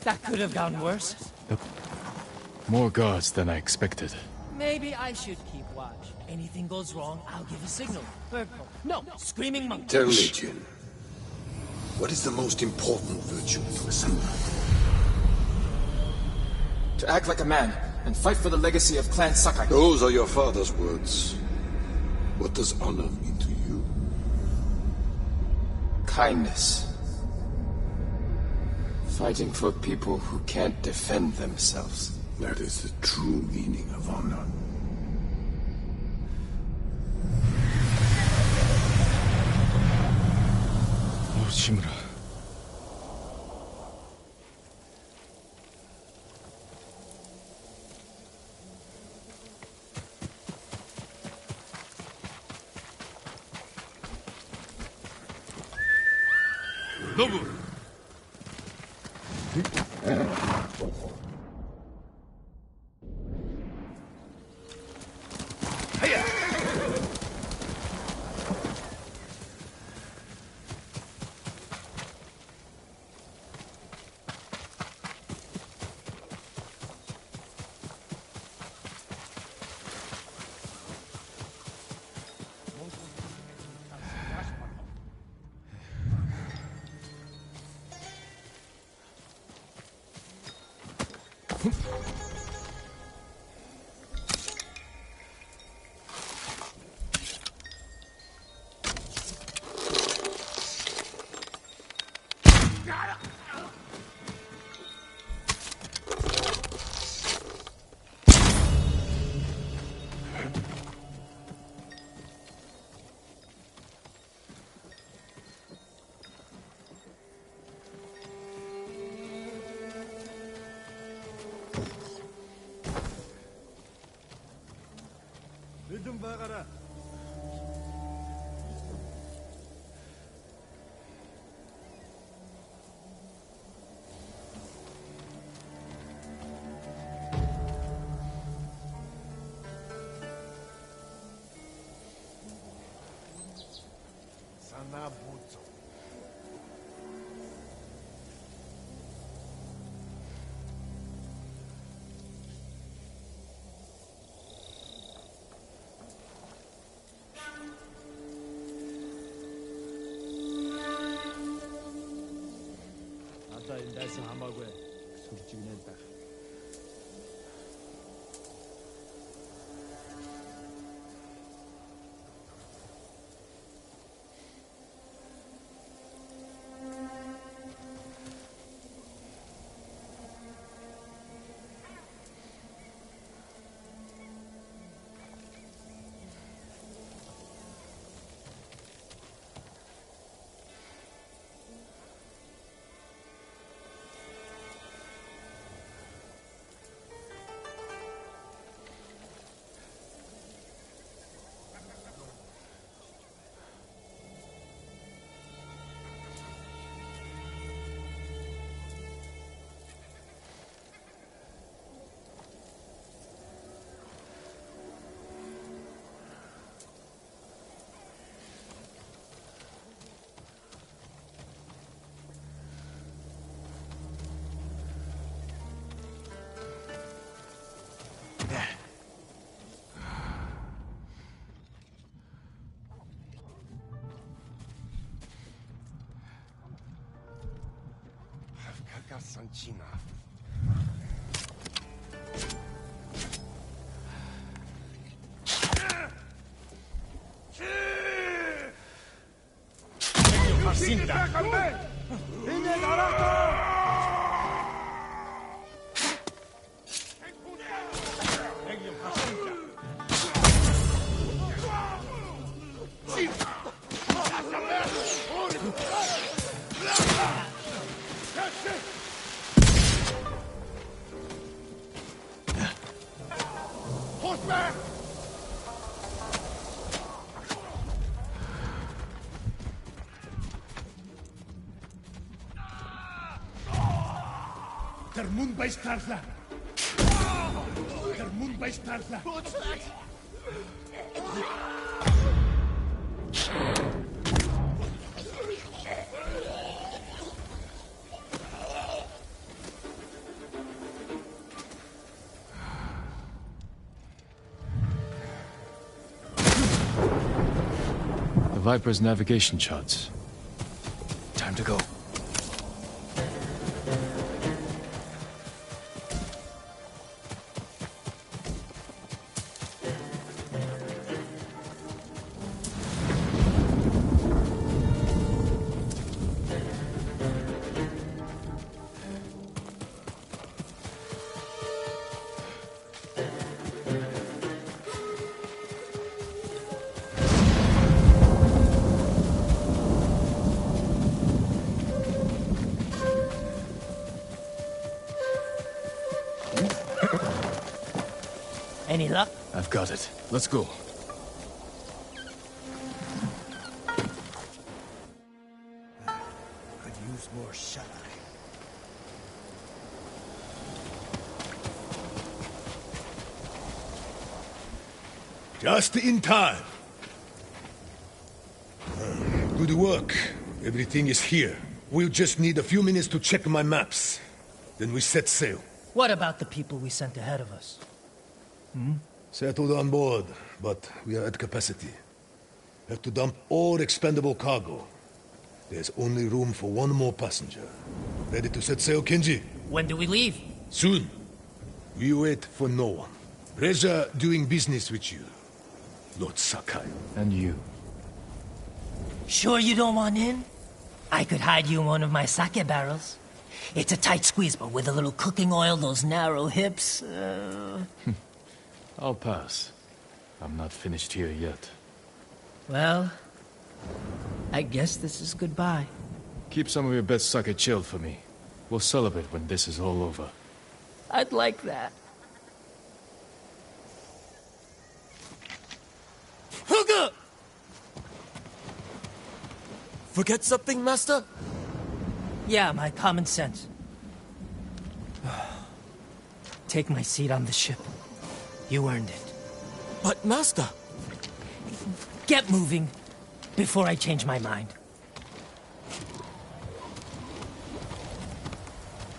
That could have gone worse. Yep. More guards than I expected. Maybe I should keep watch. Anything goes wrong, I'll give a signal. Purple. No, screaming monkey. Tell me, Jin. What is the most important virtue to a samurai? To act like a man, and fight for the legacy of Clan Sakai. Those are your father's words. What does honor mean to you? Kindness. Fighting for people who can't defend themselves. That is the true meaning of honor. Lord Shimura. Nobu! 좀 봐가라. 사나부조. That's how I'm going to Sanchina. Der Mund bei Starfla! Der Mund bei Starfla! The Viper's navigation charts. Time to go. Any luck? I've got it. Let's go. Could use more shut-eye. Just in time. Good work. Everything is here. We'll just need a few minutes to check my maps. Then we set sail. What about the people we sent ahead of us? Settled on board, but we are at capacity. Have to dump all expendable cargo. There's only room for one more passenger. Ready to set sail, Kenji? When do we leave? Soon. We wait for no one. Pleasure doing business with you, Lord Sakai. And you. Sure you don't want in? I could hide you in one of my sake barrels. It's a tight squeeze, but with a little cooking oil, those narrow hips. I'll pass. I'm not finished here yet. Well, I guess this is goodbye. Keep some of your best sake chilled for me. We'll celebrate when this is all over. I'd like that. Huga! Forget something, Master? Yeah, my common sense. Take my seat on the ship. You earned it. But, Master... Get moving before I change my mind.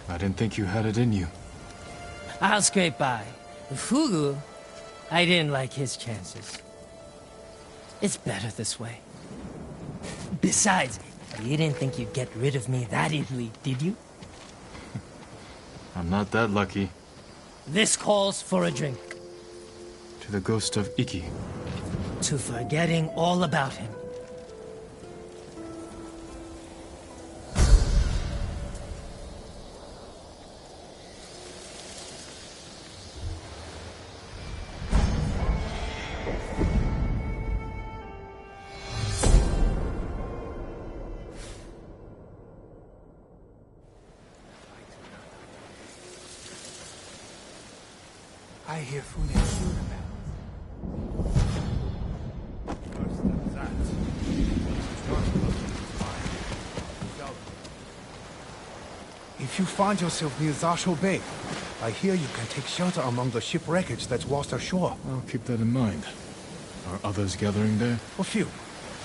I didn't think you had it in you. I'll scrape by. Fugu, I didn't like his chances. It's better this way. Besides, you didn't think you'd get rid of me that easily, did you? I'm not that lucky. This calls for a drink. To the ghost of Iki. To forgetting all about him. I hear Fune shoot him. If you find yourself near Zasho Bay, I hear you can take shelter among the ship wreckage that's washed ashore. I'll keep that in mind. Are others gathering there? A few.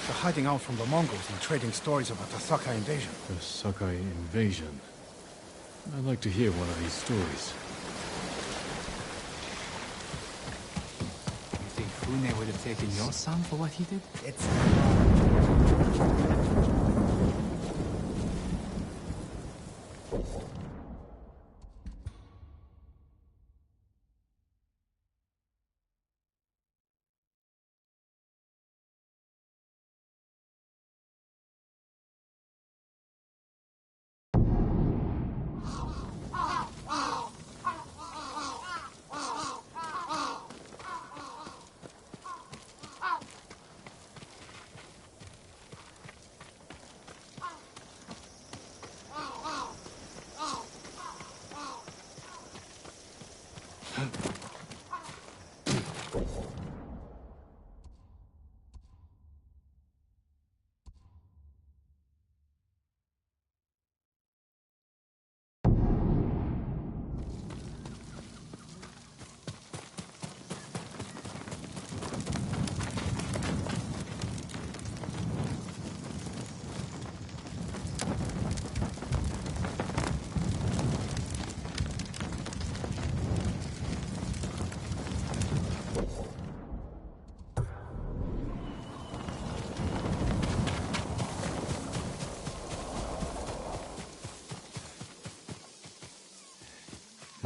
They're hiding out from the Mongols and trading stories about the Sakai invasion. The Sakai invasion. I'd like to hear one of these stories. You think Fune would have taken your son for what he did? It's...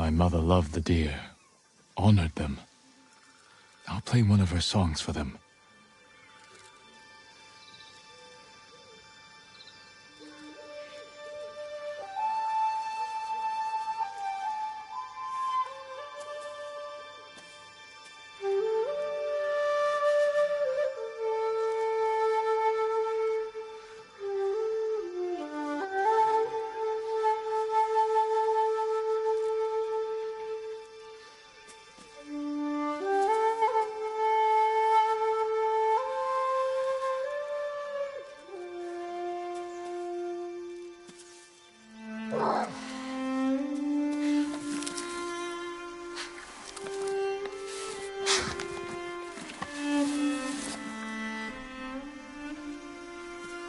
My mother loved the deer, honored them. I'll play one of her songs for them.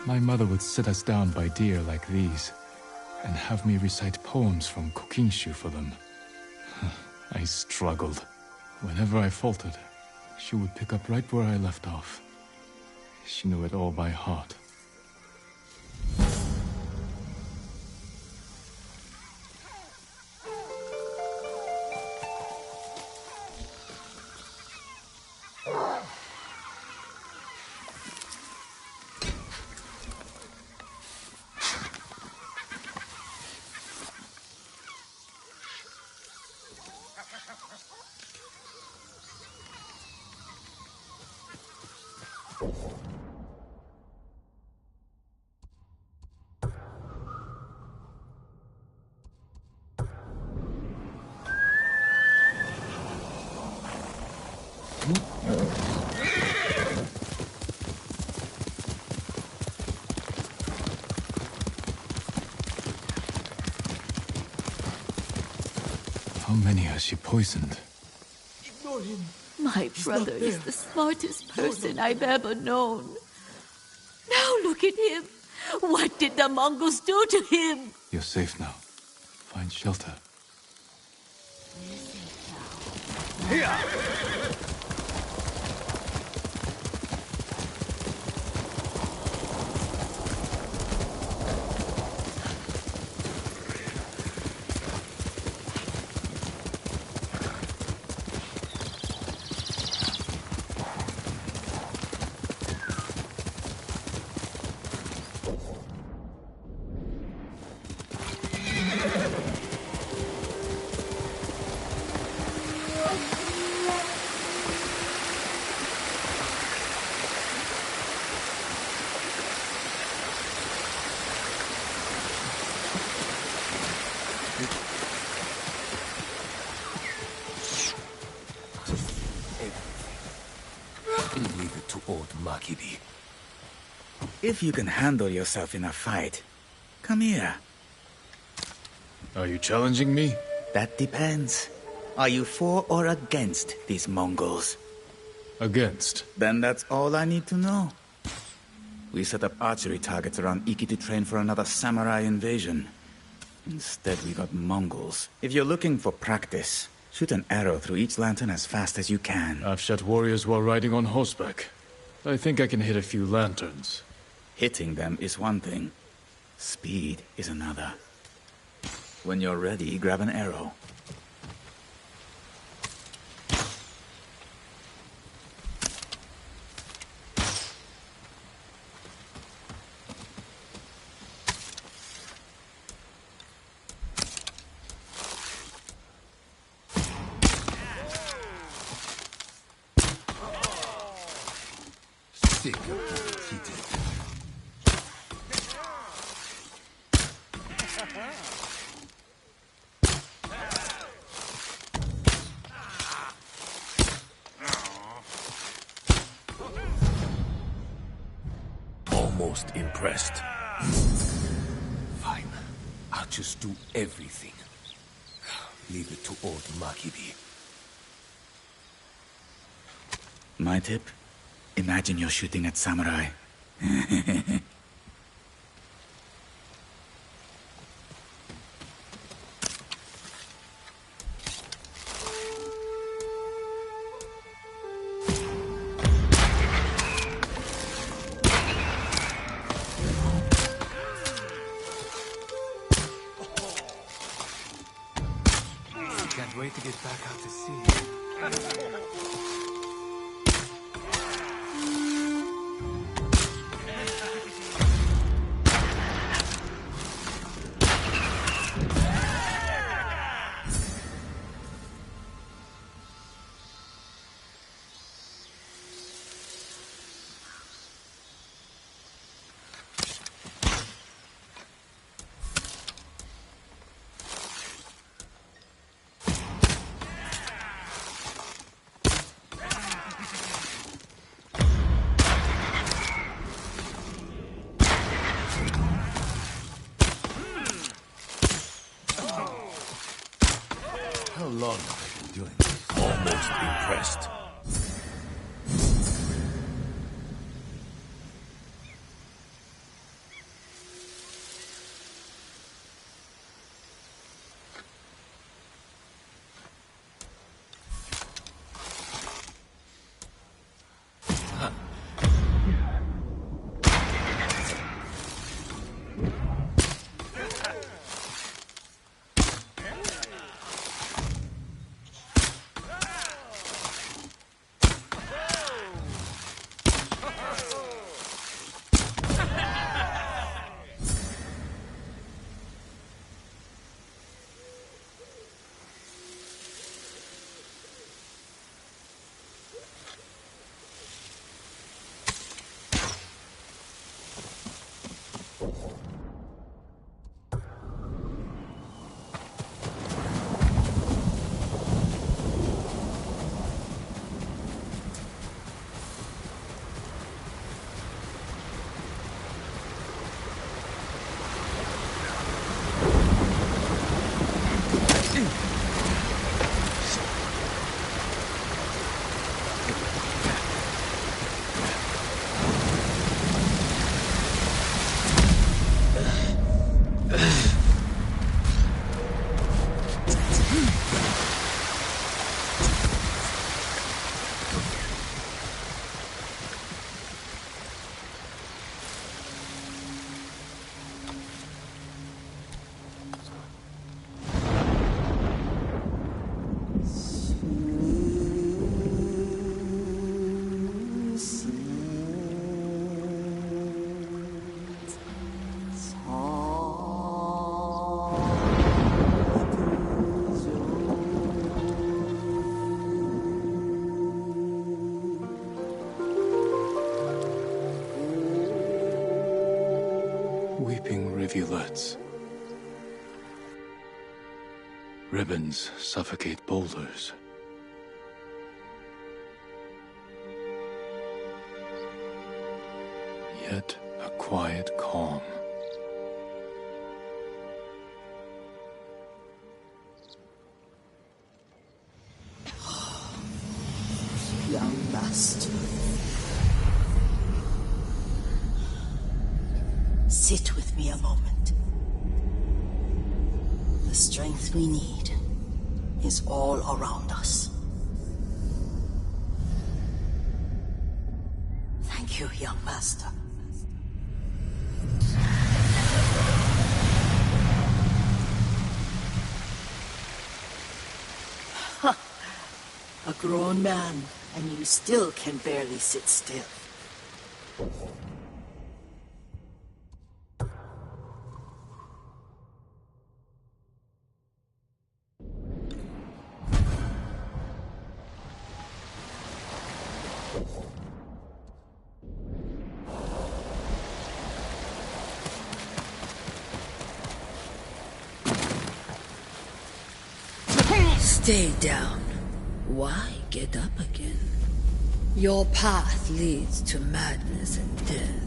My mother would sit us down by deer like these, and have me recite poems from Kokinshu for them. I struggled. Whenever I faltered, she would pick up right where I left off. She knew it all by heart. How many has she poisoned? Ignore him. My brother is the smartest person I've ever known. Now look at him. What did the Mongols do to him? You're safe now. Find shelter. Leave it to old Makibi. If you can handle yourself in a fight, come here. Are you challenging me? That depends. Are you for or against these Mongols? Against. Then that's all I need to know. We set up archery targets around Iki to train for another samurai invasion. Instead, we got Mongols. If you're looking for practice, shoot an arrow through each lantern as fast as you can. I've shot warriors while riding on horseback. I think I can hit a few lanterns. Hitting them is one thing. Speed is another. When you're ready, grab an arrow. Sick of being cheated. Almost impressed. Fine. I'll just do everything. Leave it to old Makibi. My tip? Imagine you're shooting at samurai. back out to sea. How long have I been doing this? Almost impressed. Weeping rivulets. Ribbons suffocate boulders. Yet a quiet calm. Young master. Sit with me a moment. The strength we need is all around us. Thank you, young master. A grown man, and you still can barely sit still. Stay down. Why get up again? Your path leads to madness and death.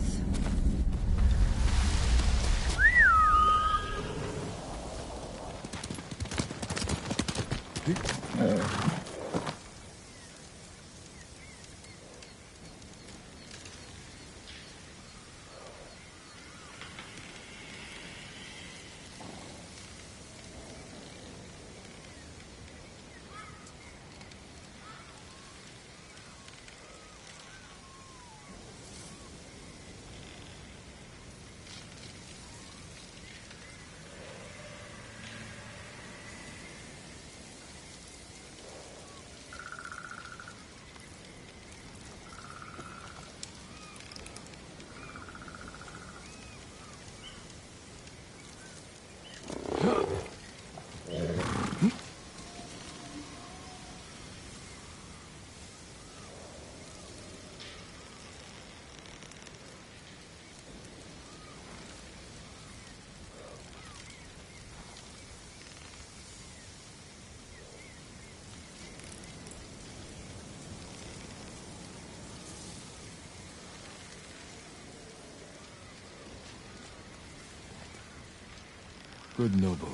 Good Nobu.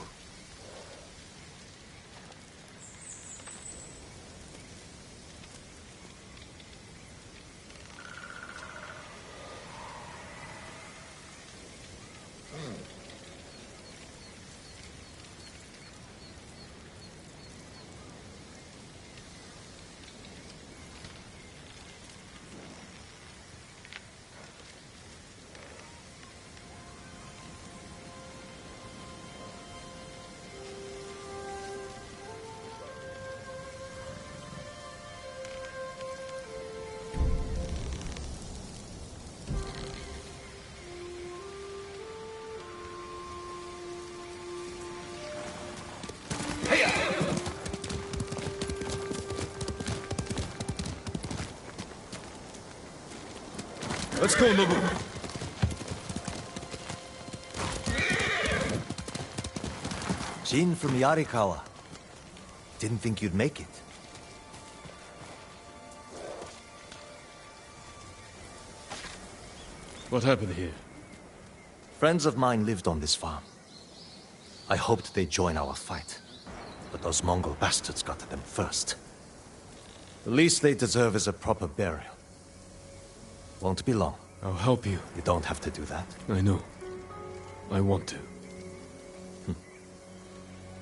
Let's go, Nobu. Jin from Yarikawa. Didn't think you'd make it. What happened here? Friends of mine lived on this farm. I hoped they'd join our fight, but those Mongol bastards got to them first. The least they deserve is a proper burial. Won't be long. I'll help you. You don't have to do that. I know. I want to.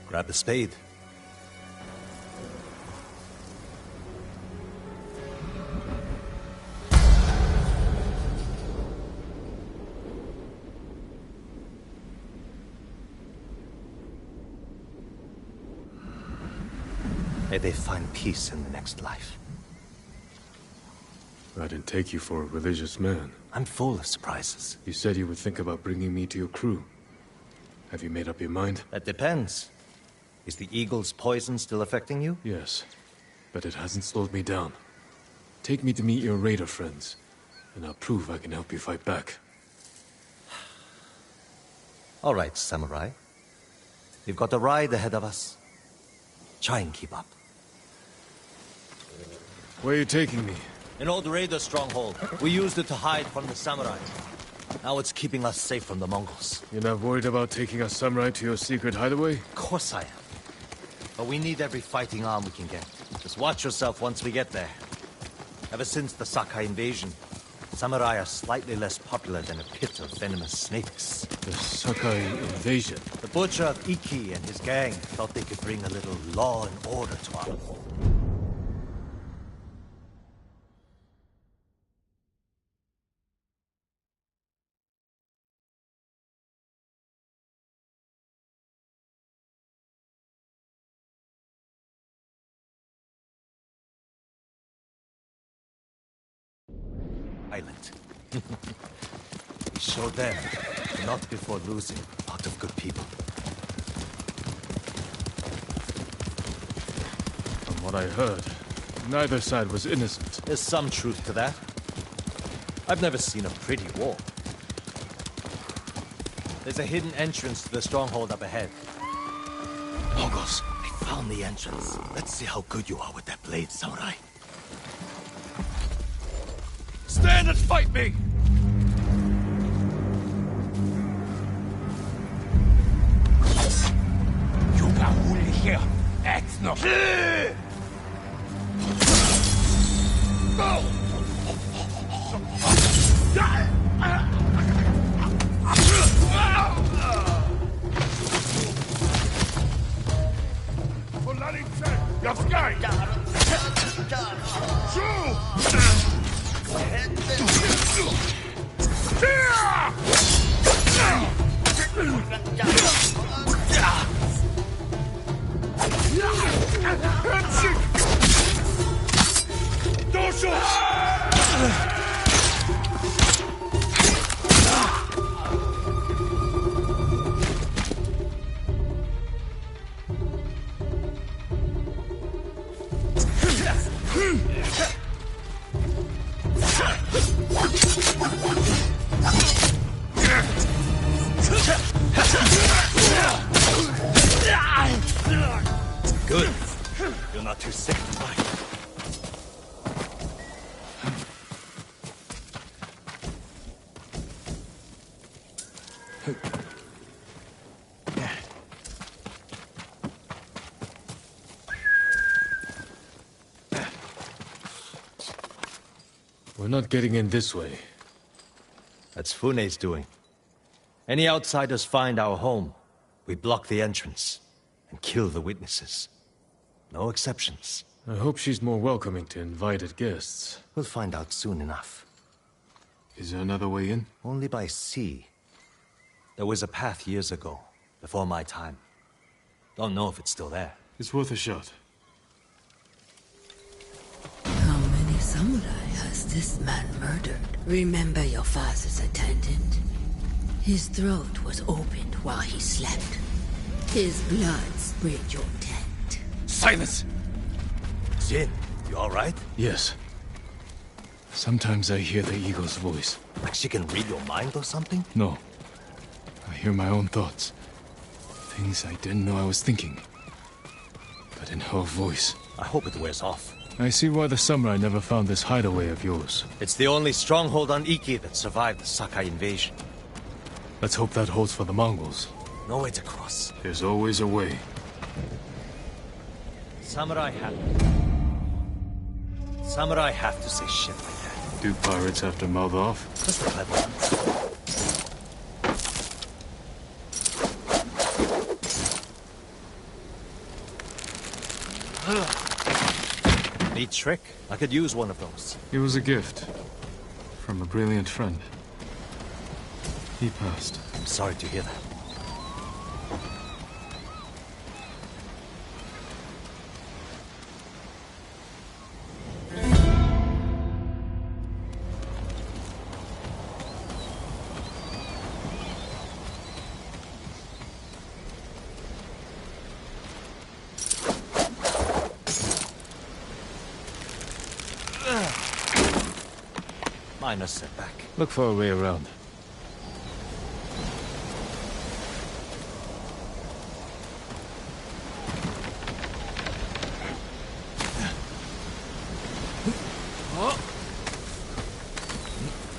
Grab the spade. May they find peace in the next life. I didn't take you for a religious man. I'm full of surprises. You said you would think about bringing me to your crew. Have you made up your mind? That depends. Is the eagle's poison still affecting you? Yes, but it hasn't slowed me down. Take me to meet your raider friends, and I'll prove I can help you fight back. All right, samurai. We've got a ride ahead of us. Try and keep up. Where are you taking me? An old raider stronghold. We used it to hide from the samurai. Now it's keeping us safe from the Mongols. You're not worried about taking a samurai to your secret hideaway? Of course I am. But we need every fighting arm we can get. Just watch yourself once we get there. Ever since the Sakai invasion, samurai are slightly less popular than a pit of venomous snakes. The Sakai invasion? The butcher of Iki and his gang thought they could bring a little law and order to our... Island. We showed them, not before losing, a lot of good people. From what I heard, neither side was innocent. There's some truth to that. I've never seen a pretty war. There's a hidden entrance to the stronghold up ahead. Mongols, I found the entrance. Let's see how good you are with that blade, samurai. Stand and fight me! Good. You're not too sick to fight. We're not getting in this way. That's Fune's doing. Any outsiders find our home, we block the entrance and kill the witnesses. No exceptions. I hope she's more welcoming to invited guests. We'll find out soon enough. Is there another way in? Only by sea. There was a path years ago, before my time. Don't know if it's still there. It's worth a shot. How many samurai has this man murdered? Remember your father's attendant? His throat was opened while he slept. His blood sprayed your tent. Silence! Jin, you alright? Yes. Sometimes I hear the eagle's voice. Like she can read your mind or something? No. I hear my own thoughts. Things I didn't know I was thinking. But in her voice. I hope it wears off. I see why the samurai never found this hideaway of yours. It's the only stronghold on Iki that survived the Sakai invasion. Let's hope that holds for the Mongols. No way to cross. There's always a way. Samurai have to say shit like that. Do pirates have to mouth off? Just the clever ones. Neat trick. I could use one of those. It was a gift. From a brilliant friend. He passed. I'm sorry to hear that. Minor setback. Look for a way around.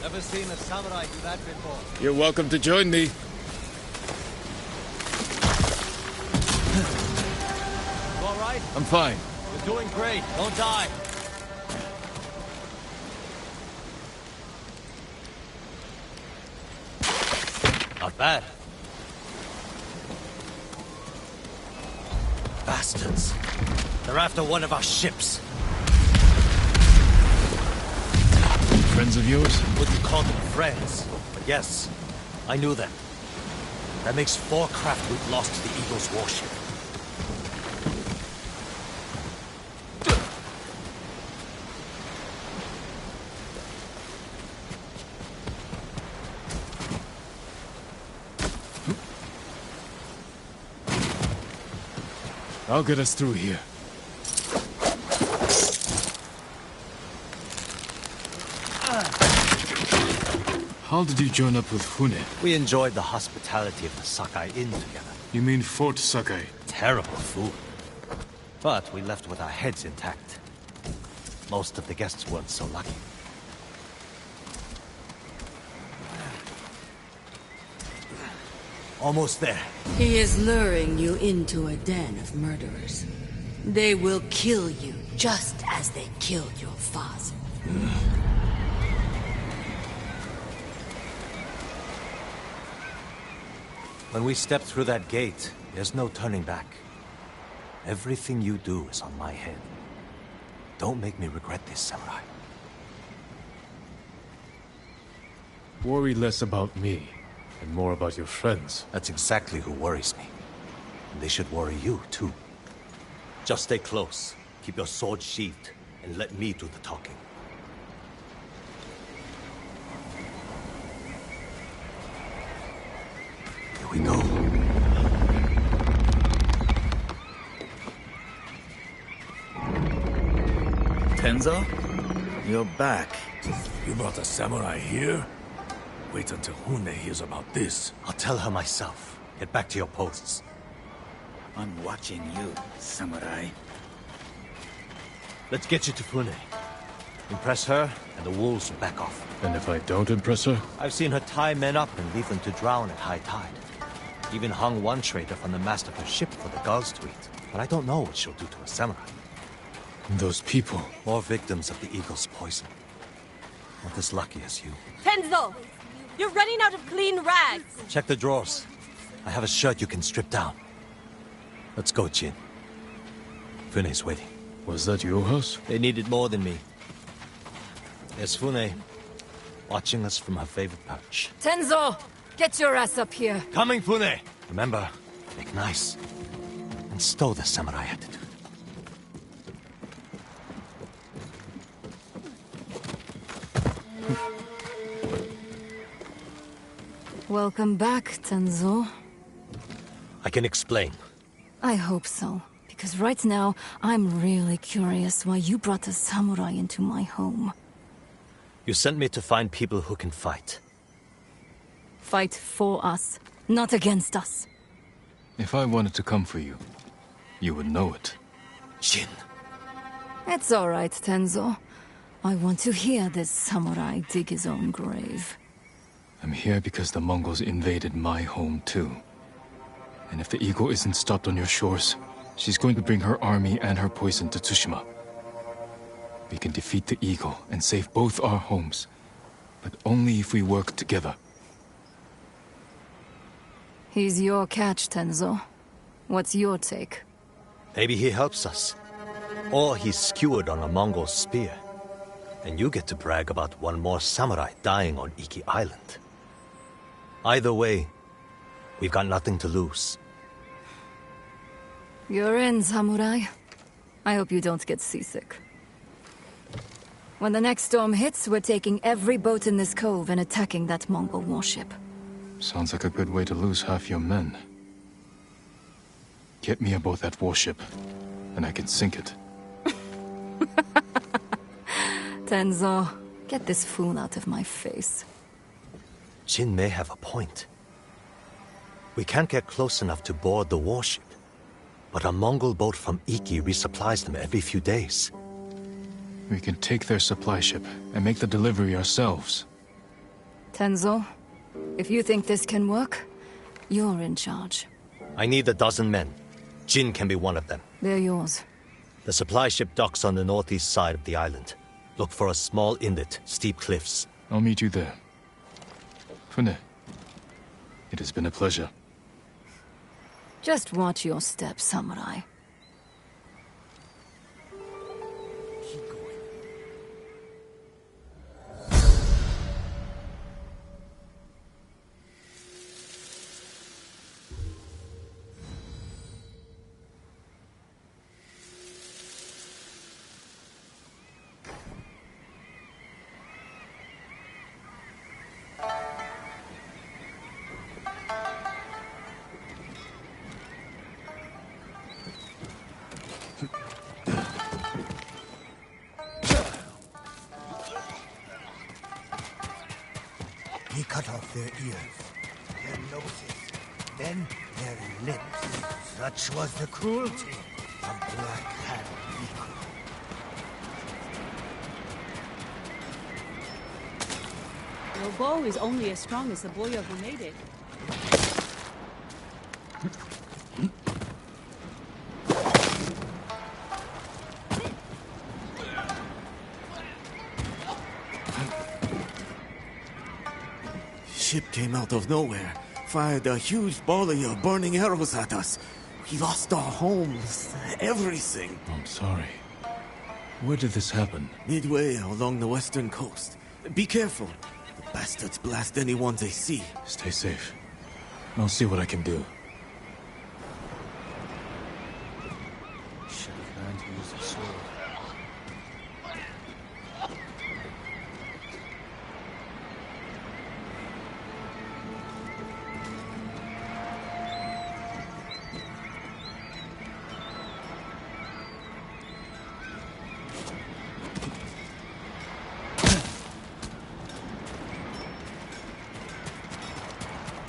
Never seen a samurai do that before. You're welcome to join me. You all right? I'm fine. You're doing great. Don't die. Not bad. Bastards. They're after one of our ships. Friends of yours? Wouldn't call them friends, but yes, I knew them. That makes 4 craft we've lost to the Eagle's warship. I'll get us through here. How did you join up with Fune? We enjoyed the hospitality of the Sakai Inn together. You mean Fort Sakai? Terrible food. But we left with our heads intact. Most of the guests weren't so lucky. Almost there. He is luring you into a den of murderers. They will kill you just as they killed your father. When we step through that gate, there's no turning back. Everything you do is on my head. Don't make me regret this, Samurai. Worry less about me, and more about your friends. That's exactly who worries me. And they should worry you, too. Just stay close, keep your sword sheathed, and let me do the talking. Here we go. Tenzo? You're back. You brought a samurai here? Wait until Hune hears about this. I'll tell her myself. Get back to your posts. I'm watching you, samurai. Let's get you to Fune. Impress her, and the wolves will back off. And if I don't impress her? I've seen her tie men up and leave them to drown at high tide. Even hung one trader from the mast of her ship for the gulls to eat. But I don't know what she'll do to a samurai. Those people. More victims of the eagle's poison. Not as lucky as you. Tenzo! You're running out of clean rags! Check the drawers. I have a shirt you can strip down. Let's go, Jin. Fune's waiting. Was that your house? They needed more than me. There's Fune, watching us from her favorite perch. Tenzo! Get your ass up here! Coming, Fune! Remember, make nice. And stow the samurai attitude. Welcome back, Tenzo. I can explain. I hope so. Because right now, I'm really curious why you brought a samurai into my home. You sent me to find people who can fight. Fight for us, not against us. If I wanted to come for you, you would know it. Jin. It's all right, Tenzo. I want to hear this samurai dig his own grave. I'm here because the Mongols invaded my home too. And if the eagle isn't stopped on your shores, she's going to bring her army and her poison to Tsushima. We can defeat the eagle and save both our homes, but only if we work together. He's your catch, Tenzo. What's your take? Maybe he helps us. Or he's skewered on a Mongol spear. And you get to brag about one more samurai dying on Iki Island. Either way, we've got nothing to lose. You're in, samurai. I hope you don't get seasick. When the next storm hits, we're taking every boat in this cove and attacking that Mongol warship. Sounds like a good way to lose half your men. Get me aboard that warship, and I can sink it. Tenzo, get this fool out of my face. Jin may have a point. We can't get close enough to board the warship. But a Mongol boat from Iki resupplies them every few days. We can take their supply ship and make the delivery ourselves. Tenzo, if you think this can work, you're in charge. I need a dozen men. Jin can be one of them. They're yours. The supply ship docks on the northeast side of the island. Look for a small inlet, steep cliffs. I'll meet you there. Fune, it has been a pleasure. Just watch your step, samurai. He cut off their ears, their noses, then their lips. Such was the cruelty of Black Hat Eagle. Your bow is only as strong as the warrior who made it. Ship came out of nowhere, fired a huge volley of burning arrows at us. We lost our homes, everything. I'm sorry. Where did this happen? Midway along the western coast. Be careful. The bastards blast anyone they see. Stay safe. I'll see what I can do. Should have learned to use a sword.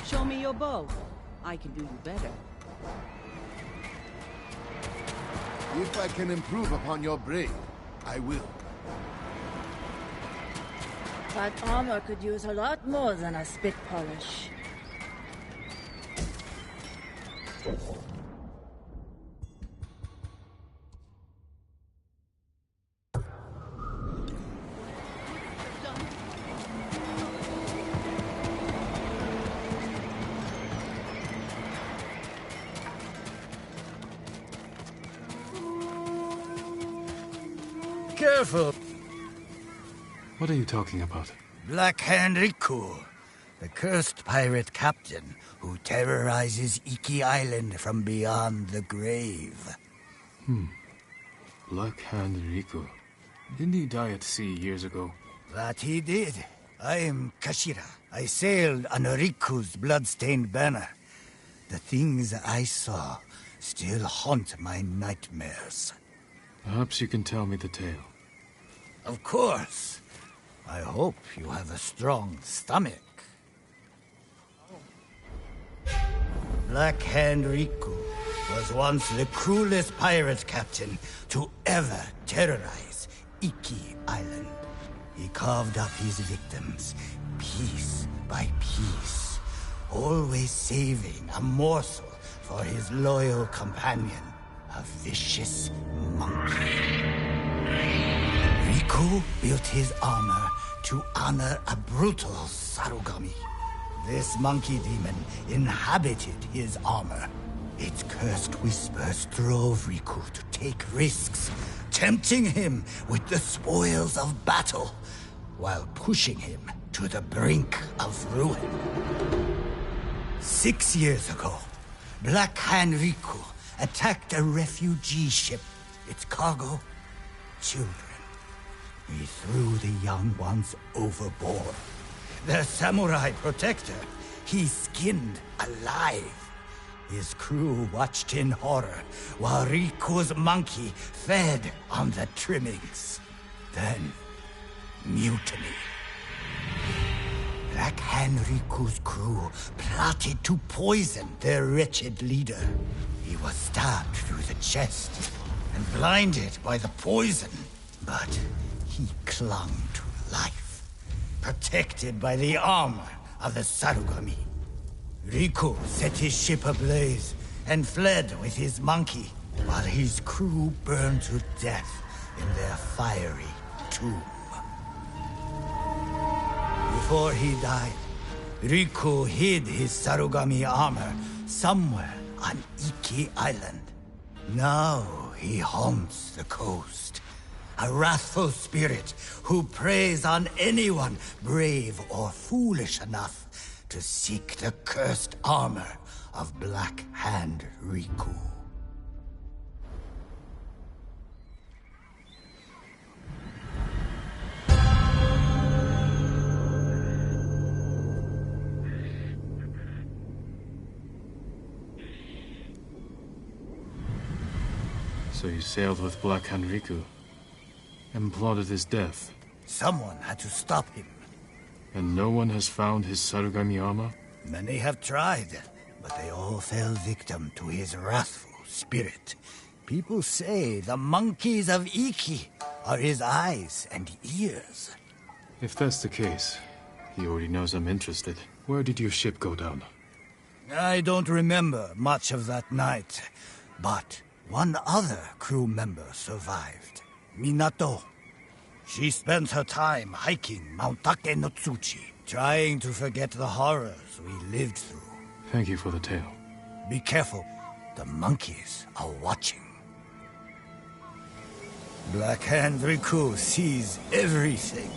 Show me your bow. I can do you better. If I can improve upon your brain, I will. That armor could use a lot more than a spit polish. Careful! What are you talking about? Black Hand Riku, the cursed pirate captain who terrorizes Iki Island from beyond the grave. Black Hand Riku. Didn't he die at sea years ago? That he did. I am Kashira. I sailed on Riku's blood-stained banner. The things I saw still haunt my nightmares. Perhaps you can tell me the tale. Of course. I hope you have a strong stomach. Black Hand Riku was once the cruelest pirate captain to ever terrorize Iki Island. He carved up his victims, piece by piece, always saving a morsel for his loyal companion, a vicious monkey. Riku built his armor to honor a brutal Sarugami. This monkey demon inhabited his armor. Its cursed whispers drove Riku to take risks, tempting him with the spoils of battle, while pushing him to the brink of ruin. 6 years ago, Black Hand Riku attacked a refugee ship. Its cargo, children. He threw the young ones overboard. The samurai protector, he skinned alive. His crew watched in horror while Riku's monkey fed on the trimmings. Then, mutiny. Black Hand Riku's crew plotted to poison their wretched leader. He was stabbed through the chest and blinded by the poison, but he clung to life, protected by the armor of the Sarugami. Riku set his ship ablaze and fled with his monkey, while his crew burned to death in their fiery tomb. Before he died, Riku hid his Sarugami armor somewhere on Iki Island. Now he haunts the coast, a wrathful spirit who preys on anyone brave or foolish enough to seek the cursed armor of Black Hand Riku. So you sailed with Black Hand Riku and plotted his death. Someone had to stop him. And no one has found his Sarugami armor? Many have tried, but they all fell victim to his wrathful spirit. People say the monkeys of Iki are his eyes and ears. If that's the case, he already knows I'm interested. Where did your ship go down? I don't remember much of that night, but one other crew member survived. Minato. She spent her time hiking Mount Take no Tsuchi, trying to forget the horrors we lived through. Thank you for the tale. Be careful. The monkeys are watching. Black Hand Riku sees everything.